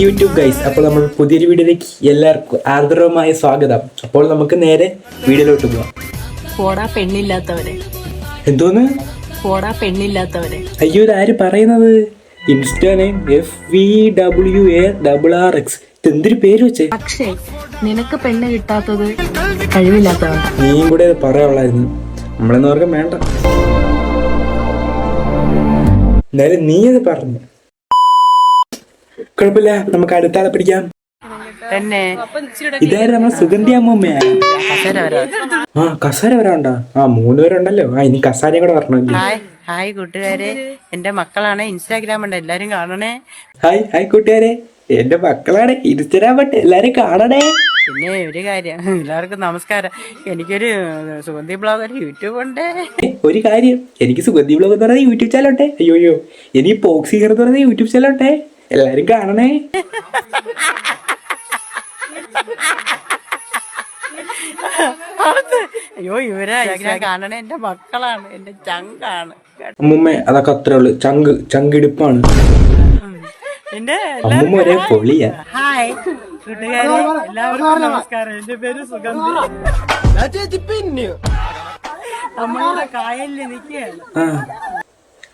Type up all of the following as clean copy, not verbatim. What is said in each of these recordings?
YouTube guys, അപ്പോൾ നമ്മൾ പുതിയൊരു വീഡിയോയിലേക്ക് എല്ലാവർക്കും ആർദ്രവമായ സ്വാഗതം. അപ്പോൾ നമുക്ക് നേരെ വീഡിയോയിലോട്ട് പോവാം. പോടാ പെണ്ണില്ലാത്തവരെ, എന്തോന്ന് പോടാ പെണ്ണില്ലാത്തവരെ. അയ്യോ, ഇതാര് പറയുന്നത്? Insta name FVWARRX. ഇതെന്തൊരു പേര് വെച്ചേ? പക്ഷേ നിനക്ക് പെണ്ണ് കിട്ടാത്തത് കഴിവില്ലാത്തവൻ. നീയും കൂടെ അത് പറയാനുള്ളായിരുന്നു. നമ്മളെന്ന് പറഞ്ഞാൽ വേണ്ട. എന്നാലും നീ അത് പറഞ്ഞു. കുഴപ്പമില്ല, നമുക്ക് അടുത്ത ആളെ പിടിക്കാം. ഇതായിരുന്നു നമ്മളെ സുഗന്ധി അമ്മൂമ്മയാ. കസാര വരാണ്ടാ? 3 പേരുണ്ടല്ലോ. ഇനി കസാരയും കൂടെ പറഞ്ഞല്ലോ. ഹായ് കൂട്ടുകാരെ, എന്റെ മക്കളാണ്. ഇൻസ്റ്റാഗ്രാം ഉണ്ട്, എല്ലാരും കാണണേ. ഹായ് കൂട്ടുകാരെ, എന്റെ മക്കളാണ്. ഇൻസ്റ്റാഗ്രാം ഉണ്ട്, എല്ലാരും കാണണേ. പിന്നെ ഒരു കാര്യം, എല്ലാവർക്കും നമസ്കാരം. എനിക്കൊരു സുഗന്ധി ബ്ലോഗ് യൂട്യൂബ് ഉണ്ട്. ഒരു കാര്യം, എനിക്ക് സുഗന്ധി ബ്ലോഗ് എന്ന് പറയുന്ന യൂട്യൂബ് ചാനൽ ഉണ്ടേ. അയ്യോ, എനിക്ക് പോക്സി എന്ന് പറയുന്ന യൂട്യൂബ് ചാനൽ ഉണ്ടേ. എല്ലാരും കാണണേ. അയ്യോ, ഇവരെ കാണണേ. എന്റെ മക്കളാണ്, എന്റെ ചങ്കാണ്. അമ്മുമ്മ അതൊക്കെ അത്രേ ഉള്ളു. ചങ്കിടിപ്പാണ് എന്റെ അമ്മുമ്മ ഒരേ പൊളിയാ. ഹായ് കൂട്ടുകാരെ, എല്ലാവർക്കും നമസ്കാരം. എന്റെ പേര് സുഗന്ധി. നമ്മളിവിടെ കായലിൽ നിൽക്കുകയാണ്.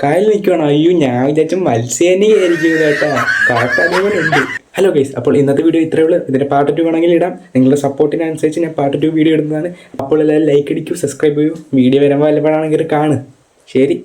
കായലിൽ നിൽക്കുവാണോ? അയ്യോ, ഞാൻ വിചാരിച്ച മത്സ്യേനെ ആയിരിക്കും കേട്ടോ. കാട്ടാനുണ്ട്. ഹലോ ഗൈസ്, അപ്പോൾ ഇന്നത്തെ വീഡിയോ ഇത്രയേ ഉള്ളൂ. ഇതിന്റെ പാർട്ട് 2 വേണമെങ്കിൽ ഇടാം. നിങ്ങളുടെ സപ്പോർട്ടിനനുസരിച്ച് ഞാൻ പാർട്ട് 2 വീഡിയോ ഇടുന്നതാണ്. അപ്പോൾ എല്ലാവരും ലൈക്ക് അടിക്കൂ, സബ്സ്ക്രൈബ് ചെയ്യൂ. വീഡിയോ വരുമ്പോൾ വല്ലപ്പോഴാണെങ്കിൽ കാണ്. ശരി.